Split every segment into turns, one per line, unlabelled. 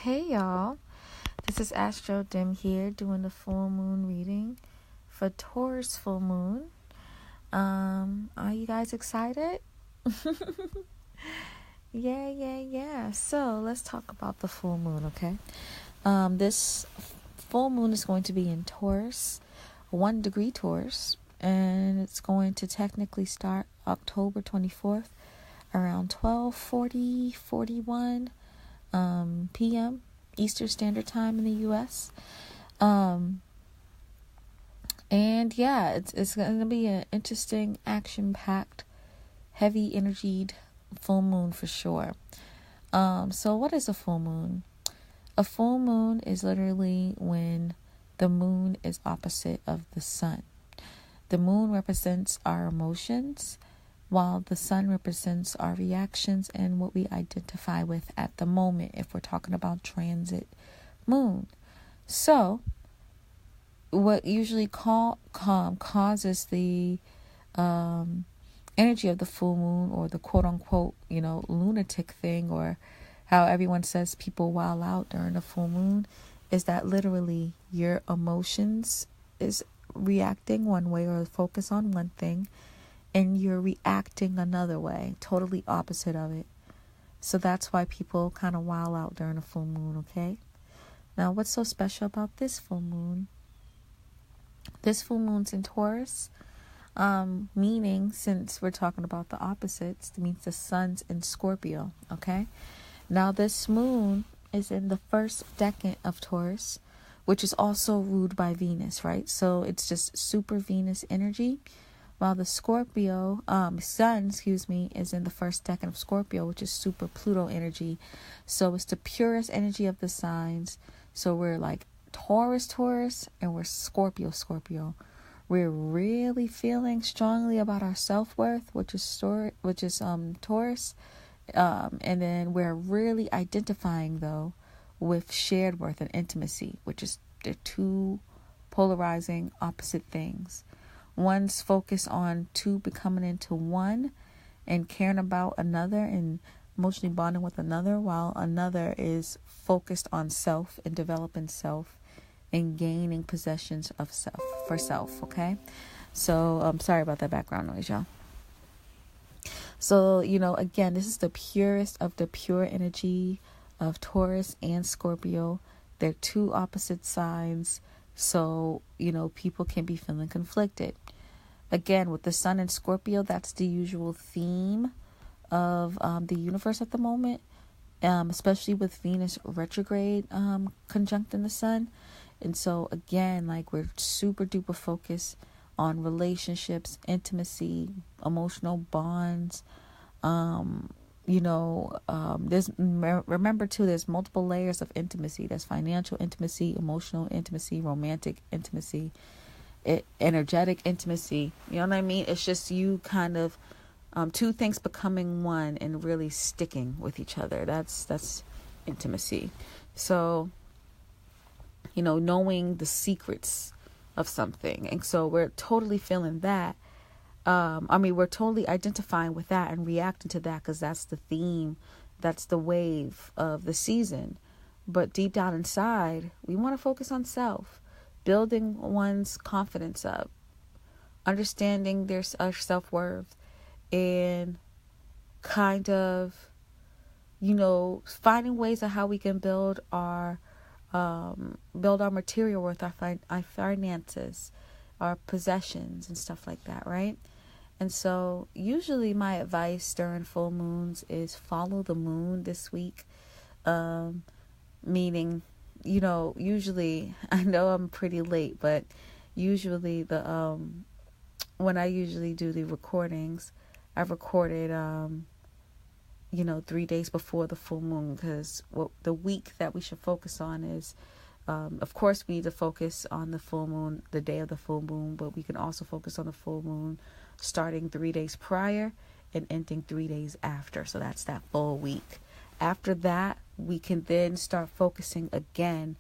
Hey y'all, this is Astro here doing the full moon reading for Taurus full moon. Are you guys excited? Yeah. So let's talk about the full moon, okay? This full moon is going to be in Taurus, 1 degree Taurus, and it's going to technically start October 24th around 12:41 p.m. Eastern Standard Time in the U.S. And yeah, it's going to be an interesting, action-packed, heavy energied full moon for sure. So what is a full moon? A full moon is literally when the moon is opposite of the sun. The moon represents our emotions, while the sun represents our reactions and what we identify with at the moment if we're talking about transit moon. So what usually causes the energy of the full moon, or the quote unquote, lunatic thing, or how everyone says people wild out during the full moon, is that literally your emotions is reacting one way or focus on one thing, and you're reacting another way, totally opposite of it. So that's why people kind of wild out during a full moon, okay? Now, what's so special about this full moon? This full moon's in Taurus, meaning, since we're talking about the opposites, it means the sun's in Scorpio, okay? Now, this moon is in the first decan of Taurus, which is also ruled by Venus, right? So it's just super Venus energy. While the Scorpio, sun, is in the first decan of Scorpio, which is super Pluto energy. So it's the purest energy of the signs. So we're like Taurus, and we're Scorpio. We're really feeling strongly about our self-worth, which is Taurus. And then we're really identifying, though, with shared worth and intimacy, which is the two polarizing opposite things. One's focused on two becoming into one and caring about another and emotionally bonding with another, while another is focused on self and developing self and gaining possessions of self, okay? So I'm sorry about that background noise, y'all. So, again, this is the purest of the pure energy of Taurus and Scorpio. They're two opposite signs. So, people can be feeling conflicted. Again, with the sun in Scorpio, that's the usual theme of the universe at the moment, especially with Venus retrograde conjuncting the sun. And so, again, like, we're super duper focused on relationships, intimacy, emotional bonds. Remember too, there's multiple layers of intimacy. There's financial intimacy, emotional intimacy, romantic intimacy, energetic intimacy. You know what I mean? It's just you kind of two things becoming one and really sticking with each other. That's intimacy. So, knowing the secrets of something. And so we're totally feeling that. We're totally identifying with that and reacting to that, because that's the theme, that's the wave of the season. But deep down inside, we want to focus on self, building one's confidence up, understanding their self-worth, and kind of, finding ways of how we can build our material worth, our finances, our possessions and stuff like that, right? And so usually my advice during full moons is follow the moon this week. Meaning, usually, I know I'm pretty late, but usually when I usually do the recordings, I've recorded 3 days before the full moon, because the week that we should focus on is, of course, we need to focus on the full moon, the day of the full moon, but we can also focus on the full moon starting 3 days prior and ending 3 days after. So that's that full week. After that, we can then start focusing again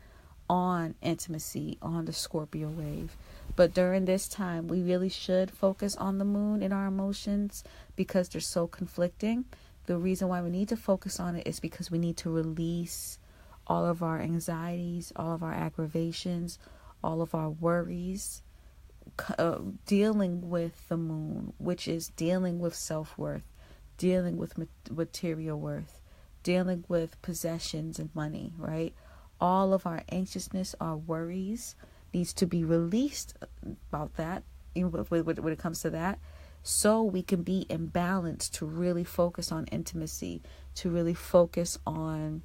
on intimacy, on the Scorpio wave. But during this time, we really should focus on the moon and our emotions, because they're so conflicting. The reason why we need to focus on it is because we need to release all of our anxieties, all of our aggravations, all of our worries, dealing with the moon, which is dealing with self-worth, dealing with material worth, dealing with possessions and money, right? All of our anxiousness, our worries needs to be released about that, when it comes to that, so we can be in balance to really focus on intimacy, to really focus on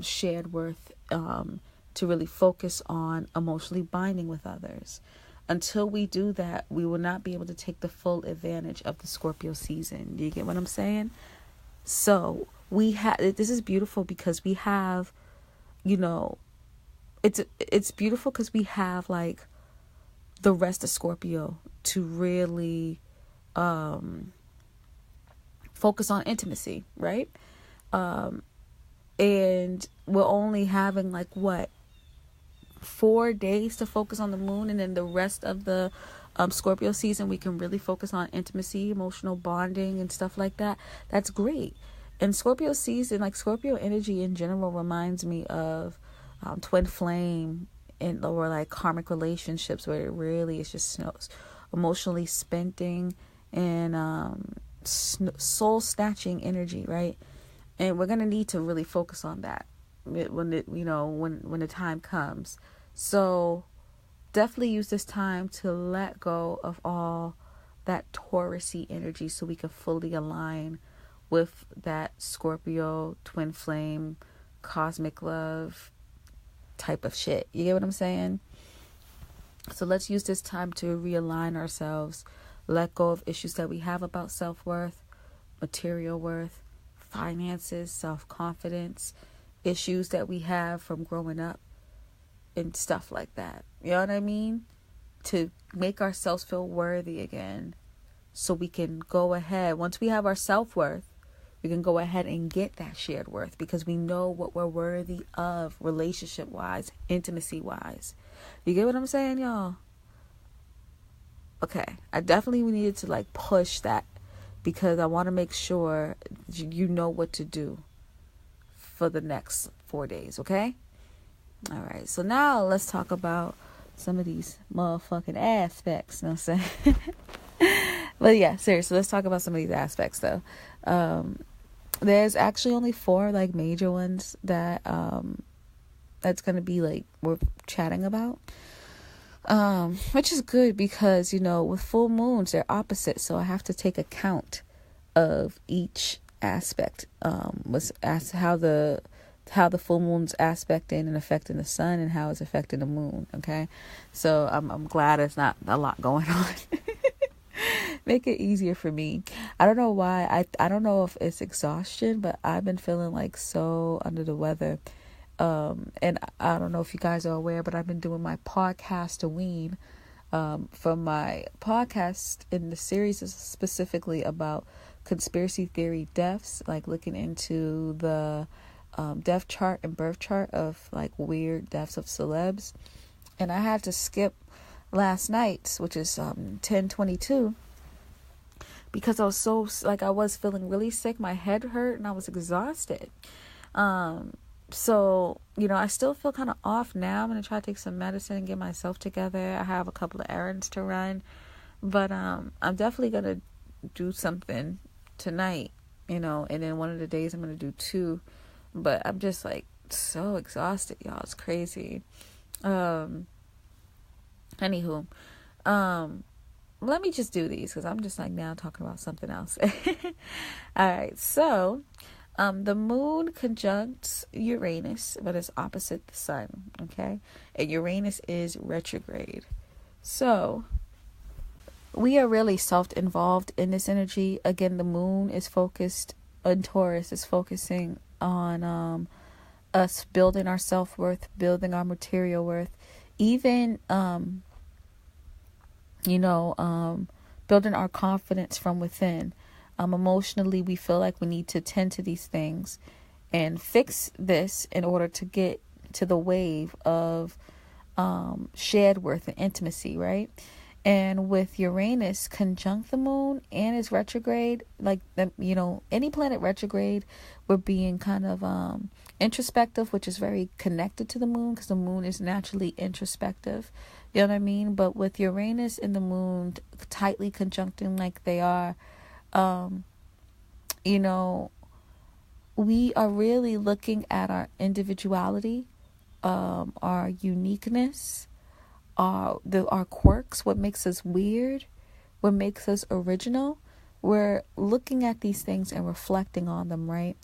shared worth, to really focus on emotionally binding with others. Until we do that, we will not be able to take the full advantage of the Scorpio season. Do you get what I'm saying? So this is beautiful because we have, it's beautiful because we have like the rest of Scorpio to really focus on intimacy, right? And we're only having 4 days to focus on the moon, and then the rest of the Scorpio season we can really focus on intimacy, emotional bonding, and stuff like that. That's great. And Scorpio season, Scorpio energy in general, reminds me of twin flame or karmic relationships, where it really is just emotionally spending and soul snatching energy, right? And we're gonna need to really focus on that when the time comes. So definitely use this time to let go of all that Taurus-y energy, so we can fully align with that Scorpio, twin flame, cosmic love type of shit. You get what I'm saying? So let's use this time to realign ourselves, let go of issues that we have about self-worth, material worth, finances, self-confidence, issues that we have from growing up and stuff like that. You know what I mean? To make ourselves feel worthy again, so we can go ahead. Once we have our self-worth, we can go ahead and get that shared worth, because we know what we're worthy of, relationship-wise, intimacy-wise. You get what I'm saying, y'all? Okay. I definitely needed to push that, because I want to make sure you know what to do for the next 4 days, okay? All right. So now let's talk about some of these motherfucking aspects. You know what I'm saying? But yeah, seriously, let's talk about some of these aspects, though. There's actually only 4 major ones that that's gonna be we're chatting about, which is good, because with full moons they're opposite, so I have to take account of each aspect, was as how the full moon's aspecting and affecting the sun, and how it's affecting the moon. Okay, so I'm glad it's not a lot going on. Make it easier for me. I don't know why. I don't know if it's exhaustion, but I've been feeling so under the weather. And I don't know if you guys are aware, but I've been doing my podcast-a-ween. From my podcast, in the series is specifically about conspiracy theory deaths, looking into the death chart and birth chart of weird deaths of celebs. And I had to skip last night's, which is 10/22, because I was so I was feeling really sick. My head hurt and I was exhausted. So I still feel kind of off now. I'm gonna try to take some medicine and get myself together. I have a couple of errands to run, but I'm definitely gonna do something tonight, and then one of the days I'm gonna do 2. But I'm just so exhausted, y'all. It's crazy. Anywho, let me just do these, because I'm just now talking about something else. All right, so the moon conjuncts Uranus, but it's opposite the sun. Okay, and Uranus is retrograde, so we are really self-involved in this energy. Again, the moon is focused on Taurus, is focusing on us building our self-worth, building our material worth, even building our confidence from within. Emotionally, we feel like we need to tend to these things and fix this in order to get to the wave of shared worth and intimacy, right? And with Uranus conjunct the moon and is retrograde, like any planet retrograde, we're being kind of introspective, which is very connected to the moon because the moon is naturally introspective. You know what I mean? But with Uranus and the moon tightly conjuncting like they are, we are really looking at our individuality, our uniqueness, our quirks, what makes us weird, what makes us original. We're looking at these things and reflecting on them, right?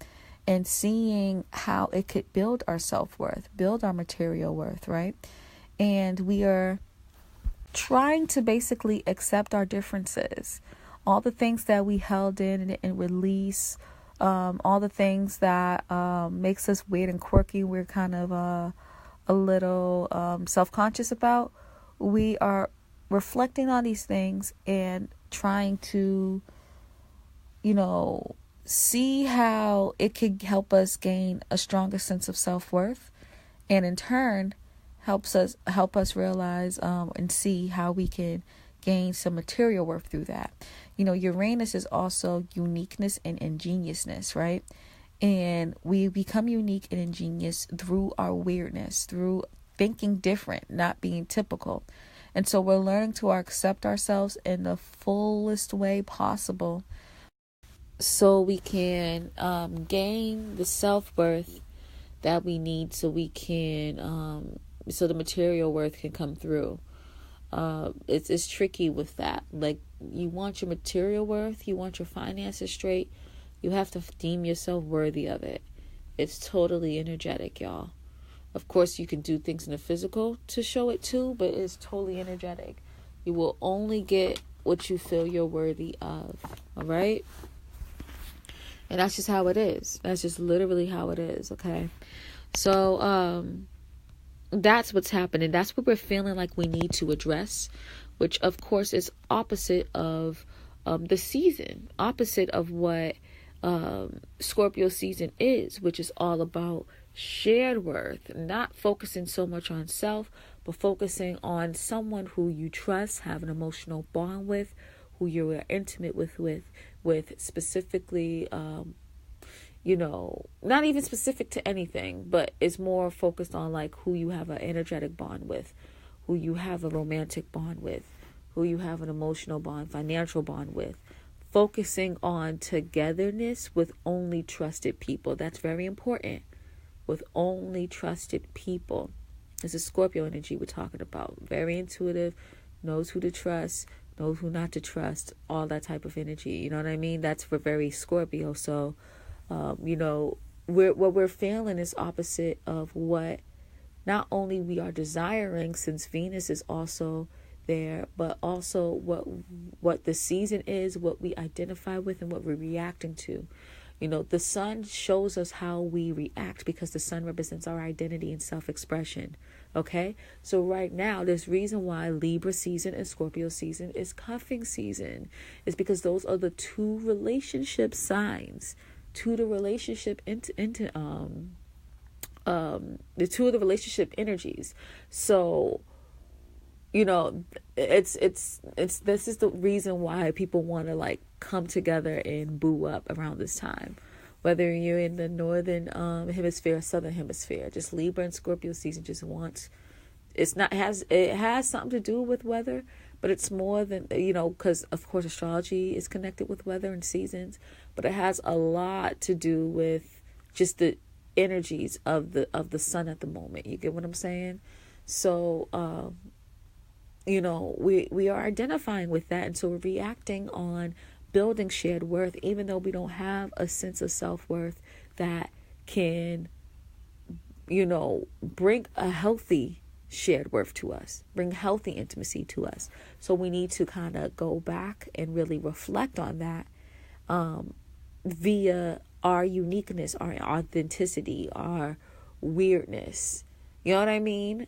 And seeing how it could build our self-worth, build our material worth, right? And we are trying to basically accept our differences, all the things that we held in and release, all the things that makes us weird and quirky, we're kind of a little self-conscious about. We are reflecting on these things and trying to, see how it could help us gain a stronger sense of self-worth, and in turn help us realize and see how we can gain some material worth through that. Uranus is also uniqueness and ingeniousness, right? And we become unique and ingenious through our weirdness, through thinking different, not being typical. And so we're learning to accept ourselves in the fullest way possible so we can gain the self-worth that we need, so we can so the material worth can come through. It's tricky with that. Like, you want your material worth, you want your finances straight, you have to deem yourself worthy of it. It's totally energetic, y'all. Of course, you can do things in the physical to show it too, but it's totally energetic. You will only get what you feel you're worthy of. All right? And that's just how it is. That's just literally how it is, okay? So, that's what's happening. That's what we're feeling like we need to address, which, of course, is opposite of the season, opposite of what Scorpio season is, which is all about shared worth, not focusing so much on self, but focusing on someone who you trust, have an emotional bond with, who you're intimate with specifically, not even specific to anything, but it's more focused on like who you have an energetic bond with, who you have a romantic bond with, who you have an emotional bond, financial bond with. Focusing on togetherness with only trusted people. That's very important. With only trusted people. This is Scorpio energy we're talking about. Very intuitive, knows who to trust, knows who not to trust, all that type of energy. You know what I mean? That's for very Scorpio. So, what we're feeling is opposite of what not only we are desiring, since Venus is also there, but also what the season is, what we identify with, and what we're reacting to. The sun shows us how we react because the sun represents our identity and self-expression. Okay? So right now, there's reason why Libra season and Scorpio season is cuffing season. Is because those are the two relationship signs, the two of the relationship energies. So, this is the reason why people want to like come together and boo up around this time, whether you're in the northern hemisphere or southern hemisphere. Just Libra and Scorpio season just wants, it has something to do with weather, but it's more than, because of course astrology is connected with weather and seasons, but it has a lot to do with just the energies of the sun at the moment. You get what I'm saying? So we are identifying with that, and so we're reacting on building shared worth, even though we don't have a sense of self-worth that can bring a healthy shared worth to us, bring healthy intimacy to us. So we need to kind of go back and really reflect on that via our uniqueness, our authenticity, our weirdness. You know what I mean?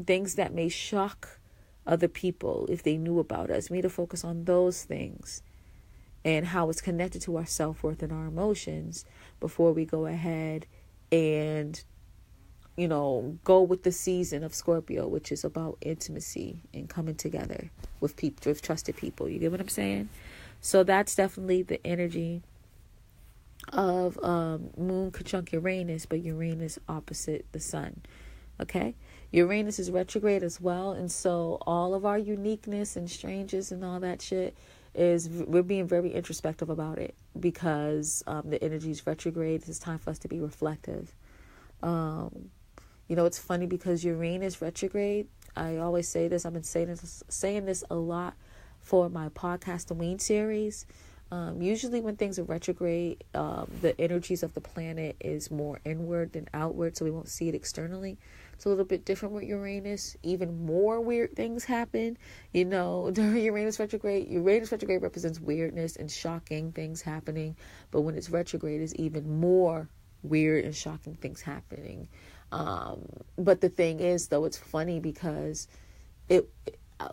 Things that may shock other people if they knew about us. We need to focus on those things and how it's connected to our self-worth and our emotions before we go ahead and go with the season of Scorpio, which is about intimacy and coming together with people, with trusted people. You get what I'm saying? So that's definitely the energy of Moon conjunct Uranus, but Uranus opposite the Sun. Okay, Uranus is retrograde as well, and so all of our uniqueness and strangeness and all that shit we're being very introspective about it, because the energy is retrograde. It's time for us to be reflective. It's funny because Uranus retrograde, I always say this, I've been saying this a lot for my podcast, the Ween series. Usually when things are retrograde, the energies of the planet is more inward than outward, so we won't see it externally. It's a little bit different with Uranus. Even more weird things happen, during Uranus retrograde. Uranus retrograde represents weirdness and shocking things happening, but when it's retrograde, it's even more weird and shocking things happening. But the thing is, though, it's funny because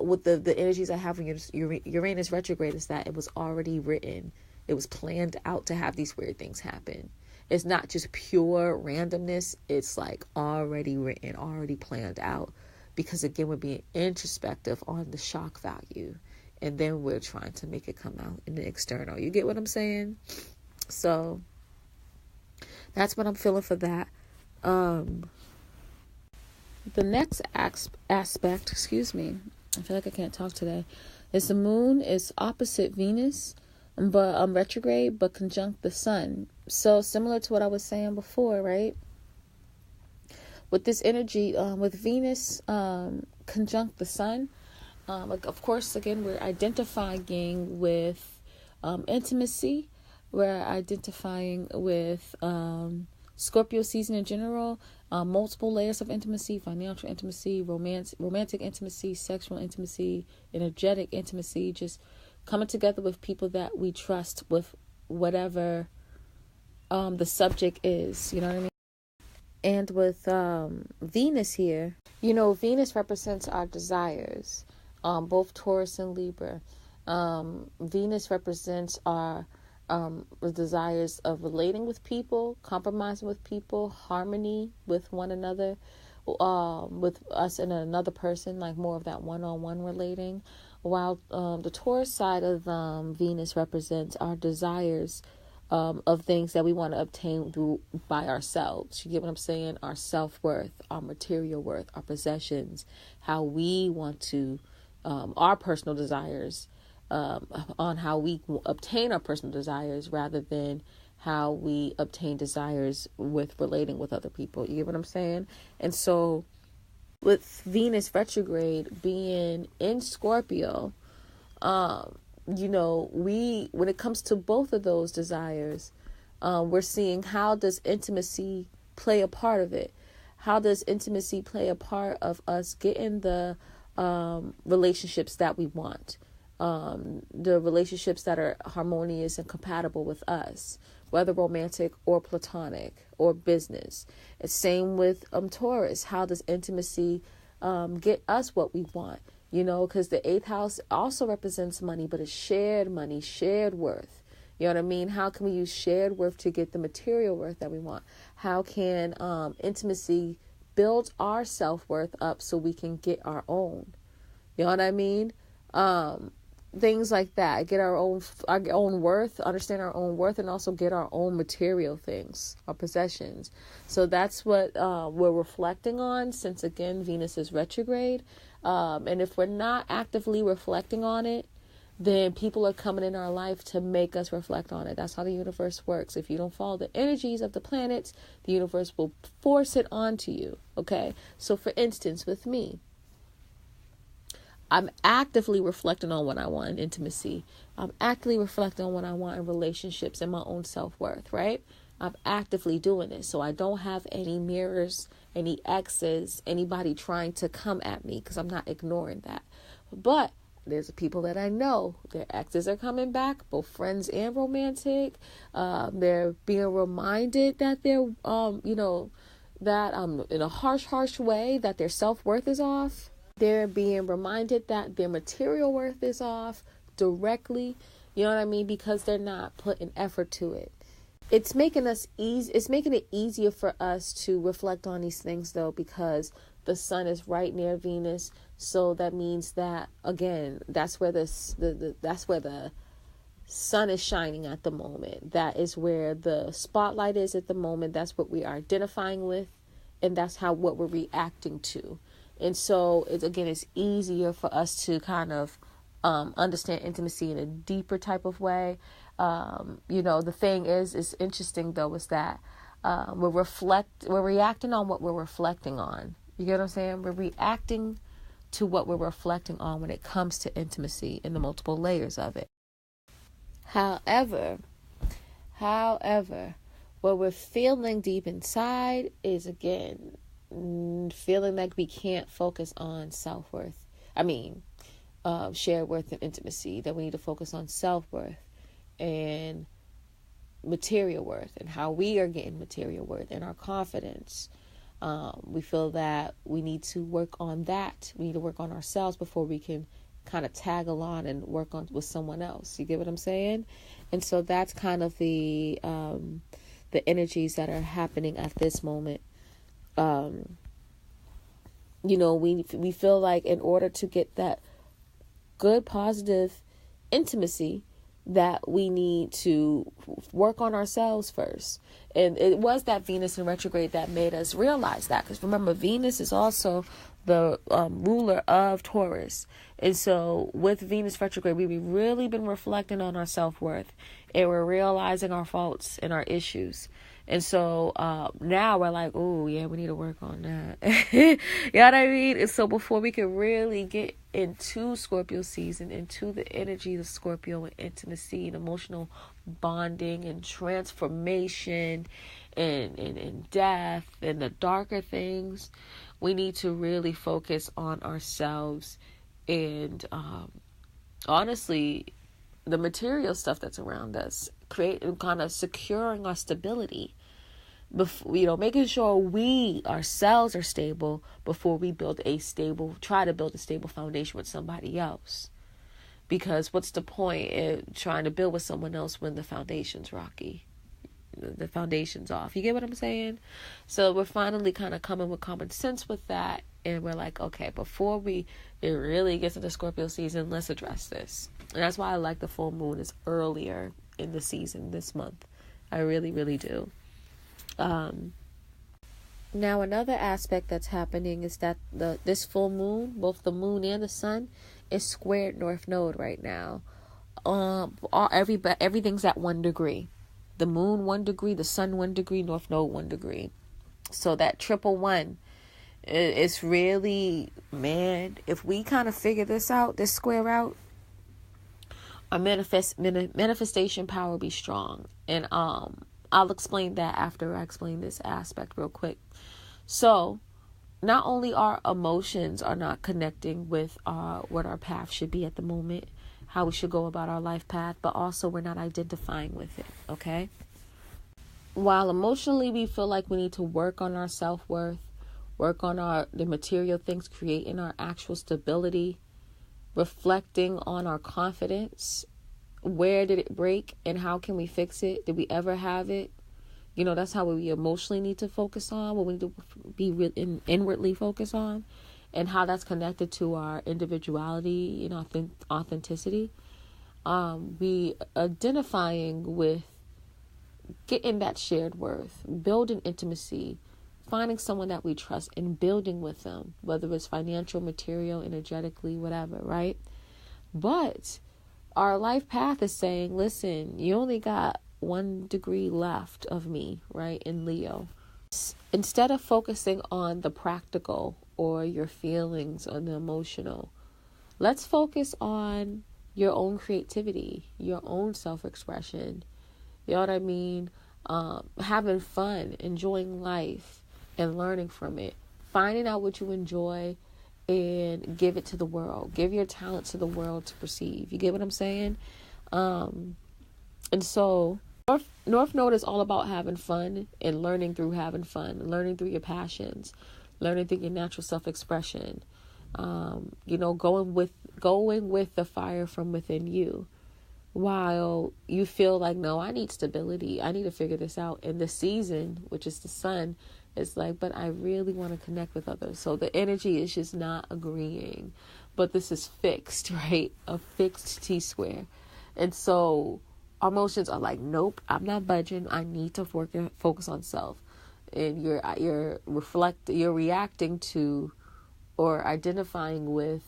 with the energies I have when Uranus retrograde is that it was already written. It was planned out to have these weird things happen. It's not just pure randomness. It's like already written, already planned out. Because again, we're being introspective on the shock value. And then we're trying to make it come out in the external. You get what I'm saying? So that's what I'm feeling for that. The next aspect, I feel like I can't talk today, is the moon is opposite Venus, but retrograde, but conjunct the sun. So similar to what I was saying before, right? With this energy, with Venus conjunct the sun, of course, again, we're identifying with intimacy. We're identifying with Scorpio season in general, multiple layers of intimacy, financial intimacy, romantic intimacy, sexual intimacy, energetic intimacy, just coming together with people that we trust with whatever the subject is, you know what I mean? And with Venus here, Venus represents our desires, both Taurus and Libra. Venus represents our desires of relating with people, compromising with people, harmony with one another, with us and another person, like more of that one-on-one relating. While the Taurus side of Venus represents our desires of things that we want to obtain by ourselves. You get what I'm saying? Our self-worth, our material worth, our possessions, how we want to, our personal desires, on how we obtain our personal desires rather than how we obtain desires with relating with other people. You get what I'm saying? And so with Venus retrograde being in Scorpio, when it comes to both of those desires, we're seeing how does intimacy play a part of it? How does intimacy play a part of us getting the relationships that we want? The relationships that are harmonious and compatible with us, whether romantic or platonic or business. It's same with Taurus. How does intimacy get us what we want? Because the 8th house also represents money, but it's shared money, shared worth. You know what I mean? How can we use shared worth to get the material worth that we want? How can intimacy build our self-worth up so we can get our own? You know what I mean? Things like that. Get our own worth, understand our own worth, and also get our own material things, our possessions. So that's what we're reflecting on, since again Venus is retrograde. And if we're not actively reflecting on it, then people are coming in our life to make us reflect on it. That's how the universe works. If you don't follow the energies of the planets, the universe will force it onto you. Okay? So for instance, with me, I'm actively reflecting on what I want in intimacy. I'm actively reflecting on what I want in relationships and my own self-worth, right? I'm actively doing it. So I don't have any mirrors, any exes, anybody trying to come at me, because I'm not ignoring that. But there's people that I know, their exes are coming back, both friends and romantic. They're being reminded that they're, that in a harsh way, that their self-worth is off. They're being reminded that their material worth is off directly. You know what I mean? Because they're not putting effort to it. it's making it easier for us to reflect on these things, though, because the sun is right near Venus. So that means that, again, that's where that's where the sun is shining at the moment. That is where the spotlight is at the moment. That's what we are identifying with, and that's what we're reacting to. And so it's easier for us to kind of understand intimacy in a deeper type of way. The thing is interesting though, is that we're reacting on what we're reflecting on. You get what I'm saying? We're reacting to what we're reflecting on when it comes to intimacy and the multiple layers of it. However, what we're feeling deep inside is, again, feeling like we can't focus on self-worth. Shared worth and intimacy, that we need to focus on self-worth and material worth, and how we are getting material worth and our confidence. We feel that we need to work on that. We need to work on ourselves before we can kind of tag along and work on with someone else. You get what I'm saying? And so that's kind of the energies that are happening at this moment. We feel like in order to get that good, positive intimacy, that we need to work on ourselves first. And it was that Venus in retrograde that made us realize that. Because remember, Venus is also the ruler of Taurus. And so with Venus retrograde, we've really been reflecting on our self-worth. And we're realizing our faults and our issues. And so now we're like, oh, yeah, we need to work on that. You know what I mean? And so before we can really get into Scorpio season, into the energy of Scorpio and intimacy and emotional bonding and transformation and death and the darker things, we need to really focus on ourselves and honestly, the material stuff that's around us, kind of securing our stability. Making sure we ourselves are stable before we try to build a stable foundation with somebody else. Because what's the point in trying to build with someone else when the foundation's rocky? The foundation's off. You get what I'm saying? So we're finally kind of coming with common sense with that. And we're like, okay, before it really gets into Scorpio season, let's address this. And that's why I like the full moon is earlier in the season this month. I really, really do. Now another aspect that's happening is that this full moon, both the moon and the sun, is squared North Node right now. Everything's at 1 degree. The moon 1 degree, the sun 1 degree, North Node 1 degree. So that 111, it's really, man, if we kind of figure this out, this square out, our manifestation power will be strong. And I'll explain that after I explain this aspect real quick. So not only our emotions are not connecting with what our path should be at the moment, how we should go about our life path, but also we're not identifying with it, okay? While emotionally we feel like we need to work on our self-worth, work on the material things, creating our actual stability, reflecting on our confidence. Where did it break and how can we fix it? Did we ever have it? That's how we emotionally need to focus on, what we need to be inwardly focus on, and how that's connected to our individuality and authenticity. We identifying with getting that shared worth, building intimacy, finding someone that we trust and building with them, whether it's financial, material, energetically, whatever, right? But our life path is saying, listen, you only got 1 degree left of me, right, in Leo. Instead of focusing on the practical or your feelings or the emotional, let's focus on your own creativity, your own self-expression. You know what I mean? Having fun, enjoying life and learning from it, finding out what you enjoy and give it to the world. Give your talent to the world to perceive. You get what I'm saying? And so North Node is all about having fun and learning through having fun, learning through your passions, learning through your natural self-expression. Going with the fire from within you,
while you feel like, no, I need stability, I need to figure this out. And the season, which is the sun, is like, but I really want to connect with others. So the energy is just not agreeing. But this is fixed, right? A fixed T-square. And so our emotions are like, nope, I'm not budging. I need to focus on self. And you're reacting to or identifying with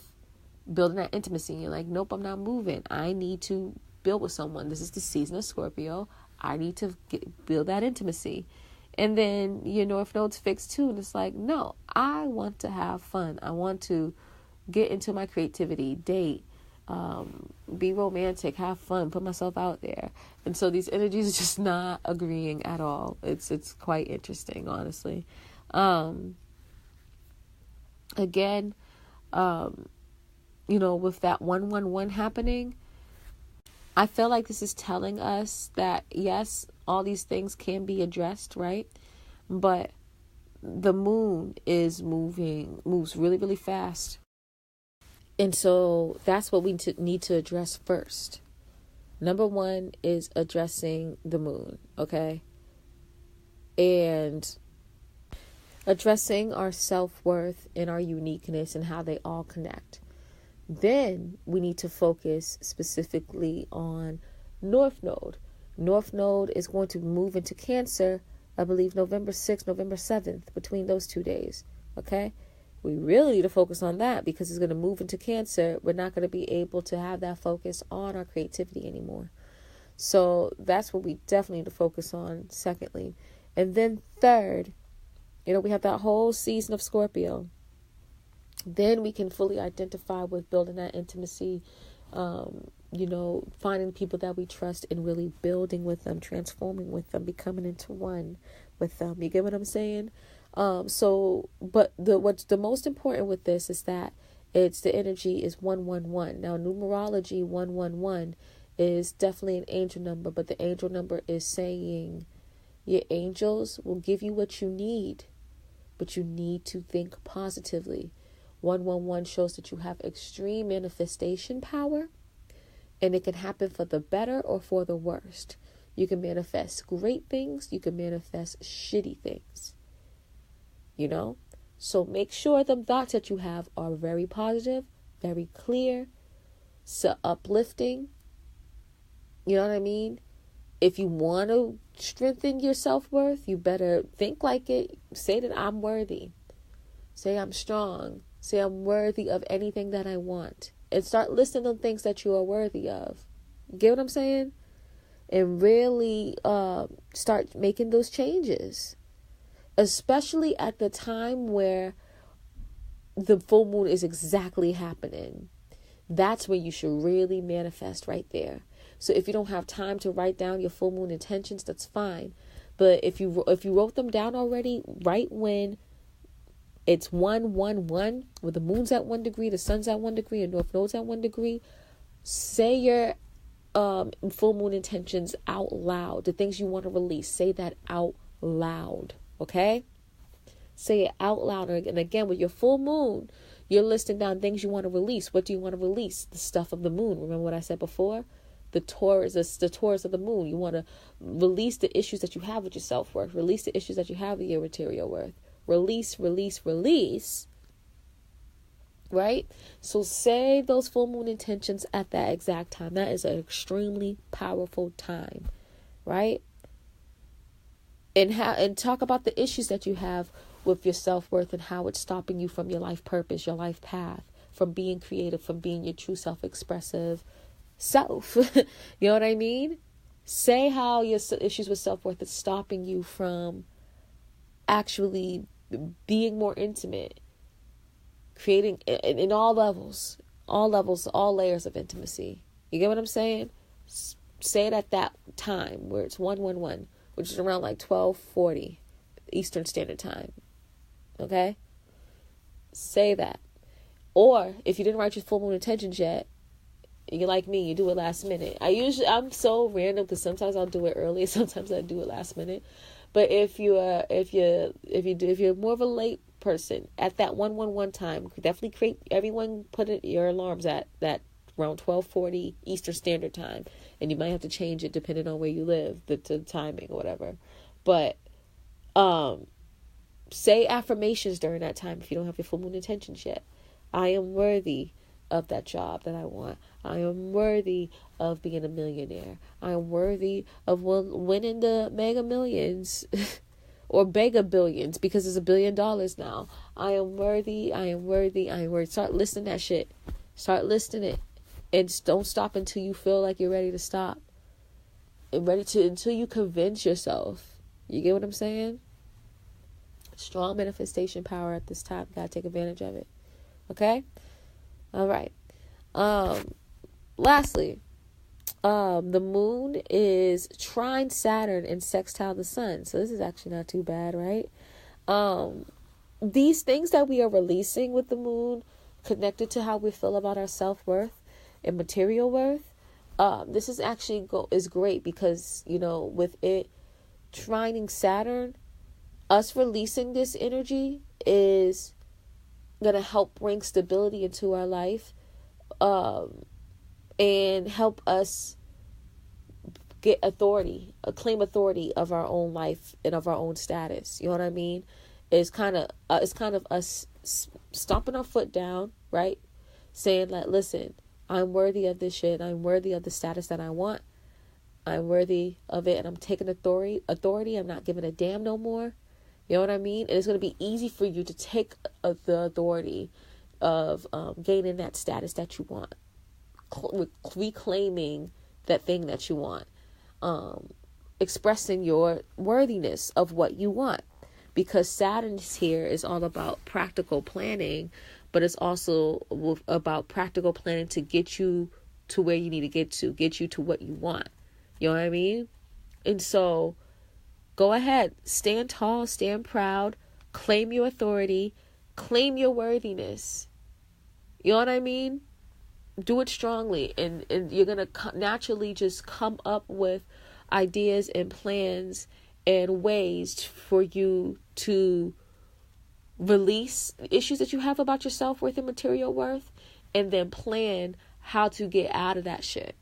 building that intimacy. You're like, nope, I'm not moving. I need to build with someone. This is the season of Scorpio. I need to build that intimacy. And then your North Node's fixed too. And it's like, no, I want to have fun. I want to get into my creativity, date, be romantic, have fun, put myself out there. And so these energies are just not agreeing at all. It's quite interesting, honestly. Again, with that 111 happening, I feel like this is telling us that, yes, all these things can be addressed, right? But the moon moves really, really fast. And so that's what we need to address first. Number one is addressing the moon, okay? And addressing our self-worth and our uniqueness and how they all connect. Then we need to focus specifically on North Node. North Node is going to move into Cancer, I believe November 6th, November 7th, between those 2 days, okay? We really need to focus on that because it's going to move into Cancer. We're not going to be able to have that focus on our creativity anymore. So that's what we definitely need to focus on, secondly. And then third, we have that whole season of Scorpio. Then we can fully identify with building that intimacy, finding people that we trust and really building with them, transforming with them, becoming into one with them. You get what I'm saying? What's the most important with this is that the energy is 111. Now, numerology 111 is definitely an angel number, but the angel number is saying your angels will give you what you need, but you need to think positively. 111 shows that you have extreme manifestation power, and it can happen for the better or for the worst. You can manifest great things, you can manifest shitty things. So make sure the thoughts that you have are very positive, very clear, so uplifting. You know what I mean? If you want to strengthen your self-worth, you better think like it. Say that I'm worthy. Say I'm strong. Say I'm worthy of anything that I want. And start listing the things that you are worthy of. Get what I'm saying? And really start making those changes. Especially at the time where the full moon is exactly happening. That's when you should really manifest right there. So if you don't have time to write down your full moon intentions, that's fine. But if you wrote them down already, right when it's 111, where the moon's at 1 degree, the sun's at 1 degree, and North Node's at 1 degree, say your full moon intentions out loud. The things you want to release, say that out loud. Okay? Say it out loud. And again, with your full moon, you're listing down things you want to release. What do you want to release? The stuff of the moon. Remember what I said before? The Taurus of the moon. You want to release the issues that you have with your self-worth. Release the issues that you have with your material worth. Release. Right? So say those full moon intentions at that exact time. That is an extremely powerful time. Right? And talk about the issues that you have with your self-worth and how it's stopping you from your life purpose, your life path, from being creative, from being your true self-expressive self. You know what I mean? Say how your issues with self-worth is stopping you from actually being more intimate, creating in all levels, all layers of intimacy. You get what I'm saying? Say it at that time where it's 111. Which is around like 12:40 Eastern Standard Time. Okay? Say that. Or if you didn't write your full moon intentions yet, you're like me, you do it last minute. I'm so random because sometimes I'll do it early, sometimes I do it last minute. But if you're more of a late person, at that 111 time, definitely put your alarms at that around 12:40 Eastern Standard Time. And you might have to change it depending on where you live, the timing or whatever. But say affirmations during that time if you don't have your full moon intentions yet. I am worthy of that job that I want. I am worthy of being a millionaire. I am worthy of winning the mega millions or mega billions, because it's $1 billion now. I am worthy. I am worthy. I am worthy. Start listing that shit. Start listing it. And don't stop until you feel like you're ready to stop. And until you convince yourself. You get what I'm saying? Strong manifestation power at this time. Gotta take advantage of it. Okay? All right. Lastly, the moon is trine Saturn and sextile the sun. So this is actually not too bad, right? These things that we are releasing with the moon, connected to how we feel about our self-worth and material worth, this is actually is great because, with it trining Saturn, us releasing this energy is going to help bring stability into our life, and help us get authority, claim authority of our own life and of our own status. You know what I mean? It's kind of us stomping our foot down, right? Saying like, listen, I'm worthy of this shit. I'm worthy of the status that I want. I'm worthy of it, and I'm taking authority. I'm not giving a damn no more. You know what I mean? And it's going to be easy for you to take the authority of gaining that status that you want, reclaiming that thing that you want, expressing your worthiness of what you want. Because Saturn's here is all about practical planning, but it's also about practical planning to get you to where you need to get you to what you want. You know what I mean? And so go ahead, stand tall, stand proud, claim your authority, claim your worthiness. You know what I mean? Do it strongly, and you're going to naturally just come up with ideas and plans and ways for you to release issues that you have about your self-worth and material worth, and then plan how to get out of that shit.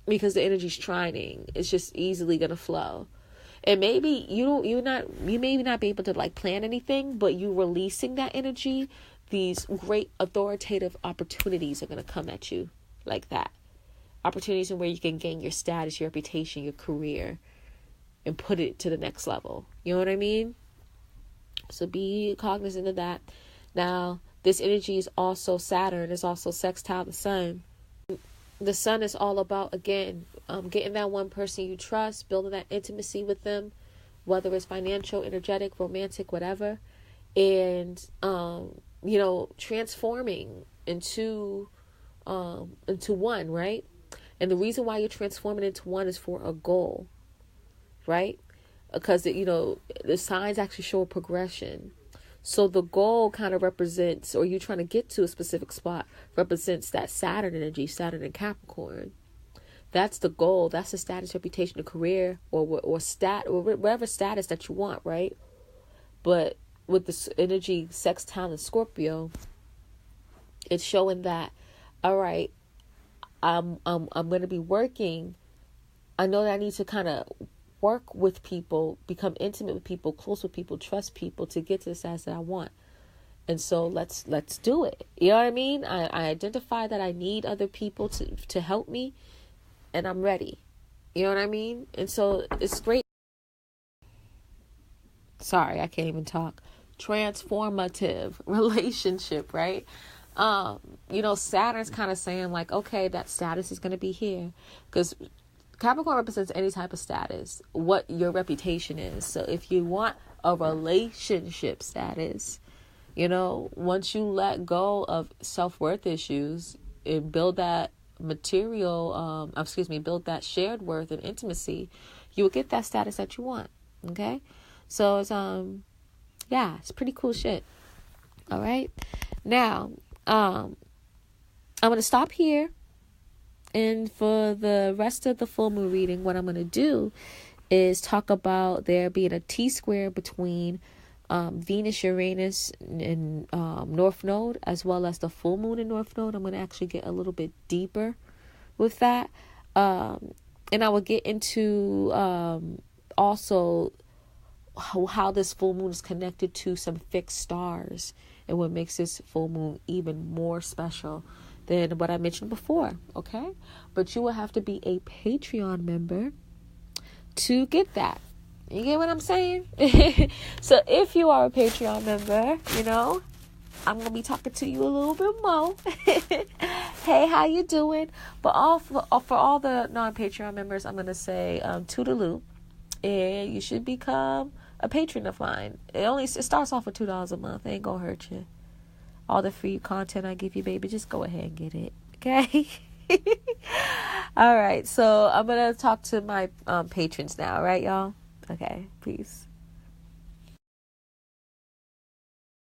Because the energy's trining. It's just easily going to flow. And maybe you may not be able to like plan anything, but you releasing that energy, these great authoritative opportunities are going to come at you like that. Opportunities in where you can gain your status, your reputation, your career, and put it to the next level. You know what I mean? So be cognizant of that. Now, this energy is also Saturn, is also sextile the sun. The sun is all about, again, getting that one person you trust, building that intimacy with them, whether it's financial, energetic, romantic, whatever, and transforming into one, right? And the reason why you're transforming into one is for a goal, right? Because the signs actually show a progression. So the goal kind of represents, or you're trying to get to a specific spot, represents that Saturn energy, Saturn and Capricorn. That's the goal. That's the status, reputation, or career, or whatever status that you want, right? But with this energy, sextile and Scorpio, it's showing that, all right, I'm going to be working. I know that I need to kind of work with people, become intimate with people, close with people, trust people to get to the status that I want. And so let's do it. You know what I mean? I identify that I need other people to help me, and I'm ready. You know what I mean? And so it's great. Sorry, I can't even talk. Transformative relationship, right? Saturn's kind of saying like, okay, that status is going to be here, because Capricorn represents any type of status, what your reputation is. So if you want a relationship status, once you let go of self-worth issues and build that build that shared worth and intimacy, you will get that status that you want. Okay? So it's, it's pretty cool shit. All right. Now, I'm going to stop here. And for the rest of the full moon reading, what I'm going to do is talk about there being a T-square between Venus, Uranus, and North Node, as well as the full moon in North Node. I'm going to actually get a little bit deeper with that. And I will get into also how this full moon is connected to some fixed stars and what makes this full moon even more special than what I mentioned before. Okay, but you will have to be a Patreon member to get that. You get what I'm saying? So if you are a Patreon member, you know, I'm going to be talking to you a little bit more. Hey, how you doing? But for all the non-Patreon members, I'm going to say toodaloo. And you should become a patron of mine. It starts off with $2 a month. It ain't going to hurt you. All the free content I give you, baby, just go ahead and get it. Okay? All right. So I'm going to talk to my patrons now. All right, y'all? Okay. Peace.